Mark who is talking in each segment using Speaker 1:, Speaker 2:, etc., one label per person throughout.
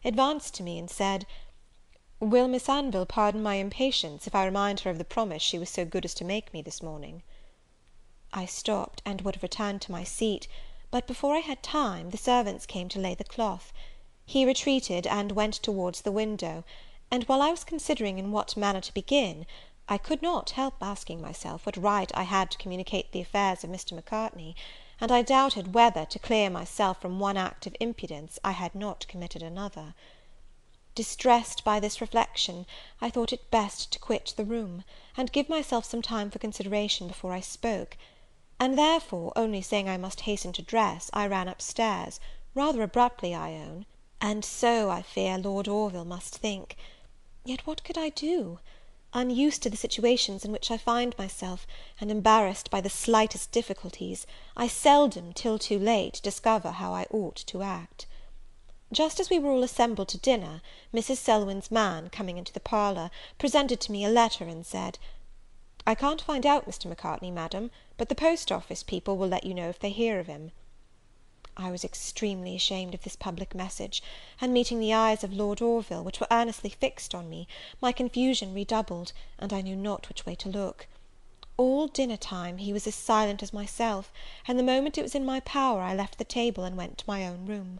Speaker 1: advanced to me and said, "Will Miss Anville pardon my impatience, if I remind her of the promise she was so good as to make me this morning?" I stopped, and would have returned to my seat; but, before I had time, the servants came to lay the cloth. He retreated, and went towards the window; and, while I was considering in what manner to begin, I could not help asking myself what right I had to communicate the affairs of Mr. Macartney, and I doubted whether, to clear myself from one act of impudence, I had not committed another. Distressed by this reflection, I thought it best to quit the room, and give myself some time for consideration before I spoke; and therefore, only saying I must hasten to dress, I ran up stairs, rather abruptly, I own, and so, I fear, Lord Orville must think. Yet what could I do? Unused to the situations in which I find myself, and embarrassed by the slightest difficulties, I seldom, till too late, discover how I ought to act. Just as we were all assembled to dinner, Mrs. Selwyn's man, coming into the parlour, presented to me a letter, and said, "I can't find out Mr. Macartney, Madam, but the post office people will let you know if they hear of him." I was extremely ashamed of this public message, and, meeting the eyes of Lord Orville, which were earnestly fixed on me, my confusion redoubled, and I knew not which way to look. All dinner time he was as silent as myself, and the moment it was in my power, I left the table, and went to my own room.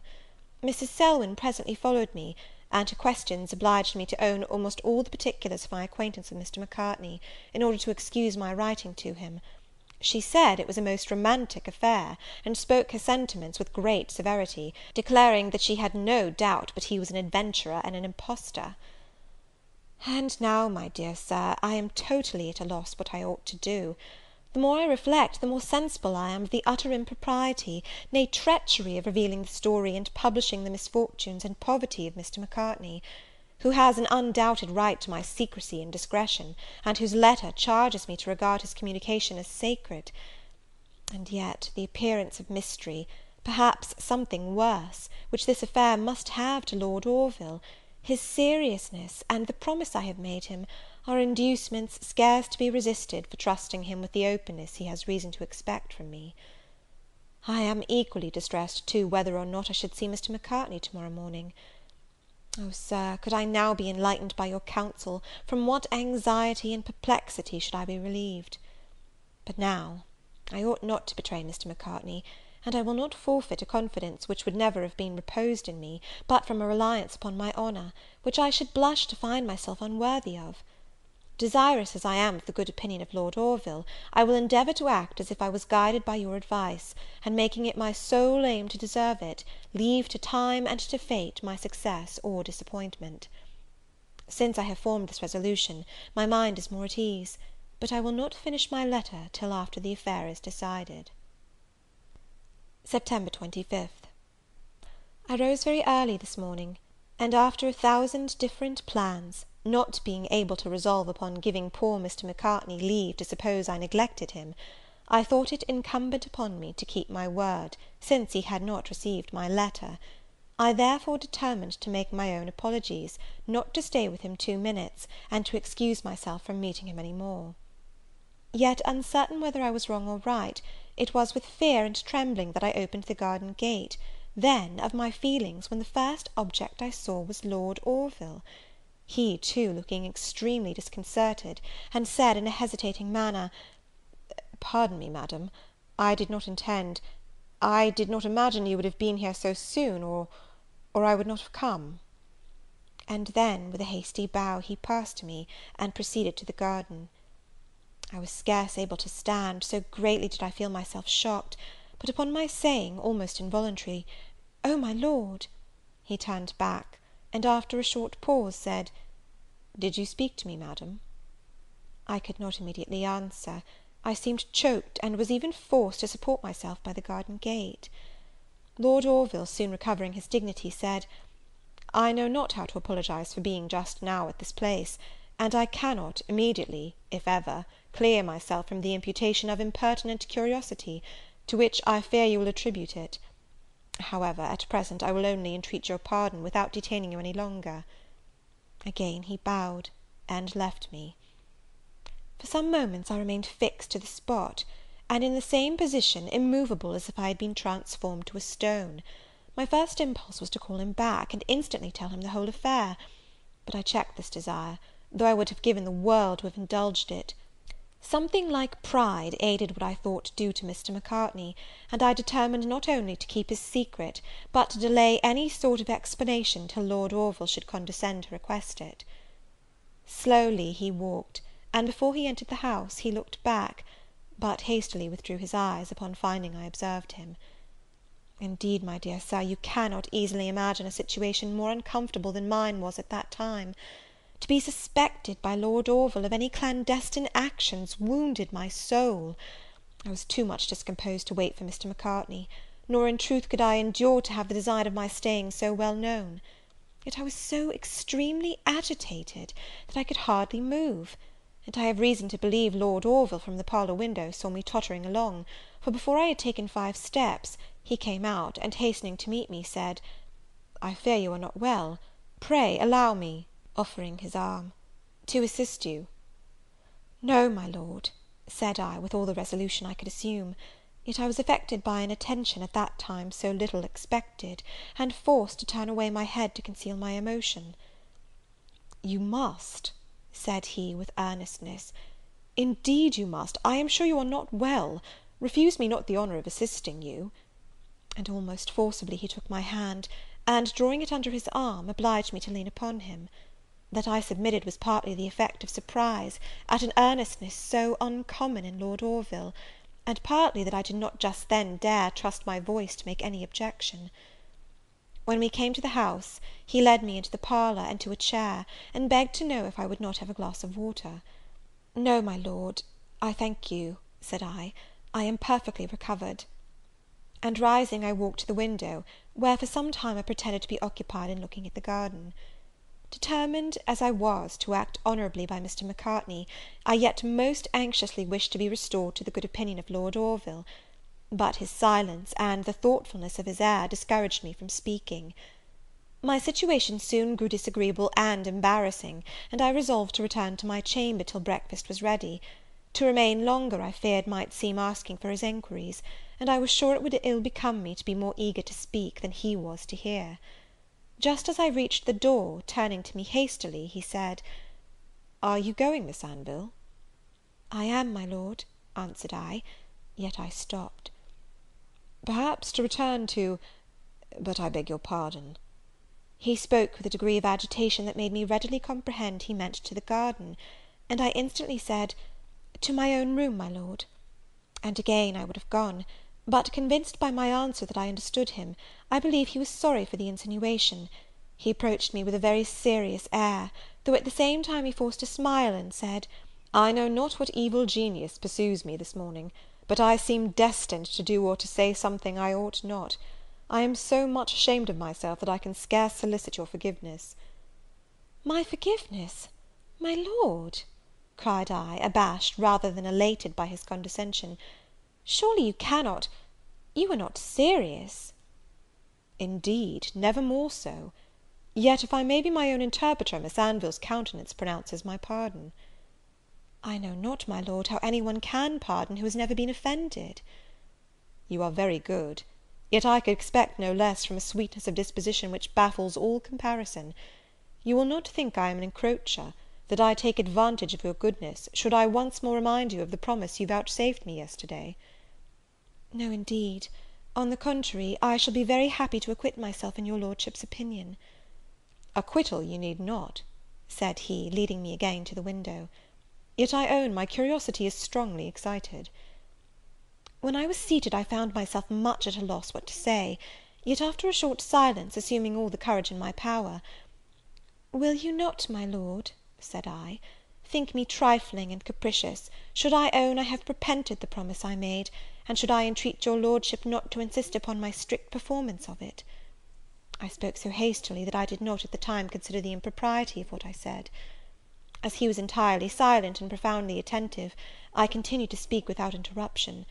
Speaker 1: Mrs. Selwyn presently followed me, and her questions obliged me to own almost all the particulars of my acquaintance with Mr. Macartney, in order to excuse my writing to him. She said it was a most romantic affair, and spoke her sentiments with great severity, declaring that she had no doubt but he was an adventurer and an impostor. And now, my dear Sir, I am totally at a loss what I ought to do. The more I reflect, the more sensible I am of the utter impropriety, nay, treachery, of revealing the story and publishing the misfortunes and poverty of Mr. Macartney, who has an undoubted right to my secrecy and discretion, and whose letter charges me to regard his communication as sacred. And yet the appearance of mystery, perhaps something worse, which this affair must have to Lord Orville, his seriousness, and the promise I have made him, are inducements scarce to be resisted for trusting him with the openness he has reason to expect from me. I am equally distressed, too, whether or not I should see Mr. Macartney to morrow morning. Oh, Sir, could I now be enlightened by your counsel, from what anxiety and perplexity should I be relieved! But now, I ought not to betray Mr. Macartney, and I will not forfeit a confidence which would never have been reposed in me, but from a reliance upon my honour, which I should blush to find myself unworthy of. Desirous as I am of the good opinion of Lord Orville, I will endeavour to act as if I was guided by your advice, and, making it my sole aim to deserve it, leave to time and to fate my success or disappointment. Since I have formed this resolution, my mind is more at ease; but I will not finish my letter till after the affair is decided. September 25th. I rose very early this morning, and, after 1,000 different plans, not being able to resolve upon giving poor Mr. Macartney leave to suppose I neglected him, I thought it incumbent upon me to keep my word, since he had not received my letter. I therefore determined to make my own apologies, not to stay with him 2 minutes, and to excuse myself from meeting him any more. Yet, uncertain whether I was wrong or right, it was with fear and trembling that I opened the garden gate; then, of my feelings, when the first object I saw was Lord Orville. He, too, looking extremely disconcerted, and said, in a hesitating manner, "Pardon me, Madam, I did not imagine you would have been here so soon, or I would not have come." And then, with a hasty bow, he passed me, and proceeded to the garden. I was scarce able to stand, so greatly did I feel myself shocked; but, upon my saying, almost involuntarily, "Oh, my Lord," he turned back, and, after a short pause, said, "Did you speak to me, Madam?" I could not immediately answer. I seemed choked, and was even forced to support myself by the garden gate. Lord Orville, soon recovering his dignity, said, "I know not how to apologize for being just now at this place, and I cannot, immediately, if ever, clear myself from the imputation of impertinent curiosity, to which I fear you will attribute it. However, at present I will only entreat your pardon, without detaining you any longer." Again he bowed, and left me. For some moments I remained fixed to the spot, and in the same position, immovable as if I had been transformed to a stone. My first impulse was to call him back, and instantly tell him the whole affair; but I checked this desire, though I would have given the world to have indulged it. Something like pride aided what I thought due to Mr. Macartney, and I determined not only to keep his secret, but to delay any sort of explanation till Lord Orville should condescend to request it. Slowly he walked, and before he entered the house, he looked back, but hastily withdrew his eyes, upon finding I observed him. Indeed, my dear Sir, you cannot easily imagine a situation more uncomfortable than mine was at that time. To be suspected by Lord Orville of any clandestine actions wounded my soul. I was too much discomposed to wait for Mr. Macartney, nor in truth could I endure to have the design of my staying so well known. Yet I was so extremely agitated, that I could hardly move; and I have reason to believe Lord Orville, from the parlour window, saw me tottering along; for before I had taken 5 steps, he came out, and hastening to meet me, said, "I fear you are not well; pray allow me," offering his arm, "to assist you." "No, my Lord," said I, with all the resolution I could assume; yet I was affected by an attention at that time so little expected, and forced to turn away my head to conceal my emotion. "You must," said he, with earnestness, "indeed you must. I am sure you are not well. Refuse me not the honour of assisting you." And almost forcibly he took my hand, and, drawing it under his arm, obliged me to lean upon him. That I submitted was partly the effect of surprise, at an earnestness so uncommon in Lord Orville, and partly that I did not just then dare trust my voice to make any objection. When we came to the house, he led me into the parlour, and to a chair, and begged to know if I would not have a glass of water. "No, my Lord, I thank you," said I am perfectly recovered." And rising, I walked to the window, where for some time I pretended to be occupied in looking at the garden. Determined as I was to act honourably by Mr. Macartney, I yet most anxiously wished to be restored to the good opinion of Lord Orville; but his silence, and the thoughtfulness of his air, discouraged me from speaking. My situation soon grew disagreeable and embarrassing, and I resolved to return to my chamber till breakfast was ready. To remain longer, I feared, might seem asking for his enquiries, and I was sure it would ill become me to be more eager to speak than he was to hear. Just as I reached the door, turning to me hastily, he said, "Are you going, Miss Anville?" "I am, my Lord," answered I, yet I stopped. "Perhaps to return to but I beg your pardon." He spoke with a degree of agitation that made me readily comprehend he meant to the garden, and I instantly said, "To my own room, my Lord." And again I would have gone; but, convinced by my answer that I understood him, I believe he was sorry for the insinuation. He approached me with a very serious air, though at the same time he forced a smile, and said, "I know not what evil genius pursues me this morning, but I seem destined to do or to say something I ought not. I am so much ashamed of myself, that I can scarce solicit your forgiveness." "My forgiveness, my Lord!" cried I, abashed rather than elated by his condescension. "Surely you cannot, you are not serious?" "Indeed, never more so. Yet, if I may be my own interpreter, Miss Anville's countenance pronounces my pardon." "I know not, my Lord, how any one can pardon who has never been offended." "You are very good; yet I could expect no less from a sweetness of disposition which baffles all comparison. You will not think I am an encroacher, that I take advantage of your goodness, should I once more remind you of the promise you vouchsafed me yesterday." "No, indeed; on the contrary, I shall be very happy to acquit myself in your Lordship's opinion." "Acquittal you need not," said he, leading me again to the window; "yet I own my curiosity is strongly excited." When I was seated, I found myself much at a loss what to say; yet, after a short silence, assuming all the courage in my power, "Will you not, my Lord," said I, "think me trifling and capricious, should I own I have repented the promise I made, and should I entreat your Lordship not to insist upon my strict performance of it?" I spoke so hastily, that I did not at the time consider the impropriety of what I said. As he was entirely silent and profoundly attentive, I continued to speak without interruption.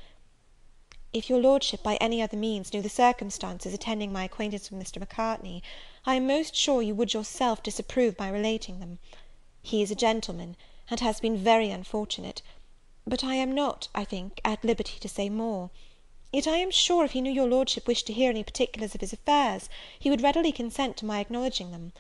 Speaker 1: "If your Lordship, by any other means, knew the circumstances attending my acquaintance with Mr. Macartney, I am most sure you would yourself disapprove my relating them. He is a gentleman, and has been very unfortunate; but I am not, I think, at liberty to say more. yet I am sure, if he knew your Lordship wished to hear any particulars of his affairs, he would readily consent to my acknowledging them.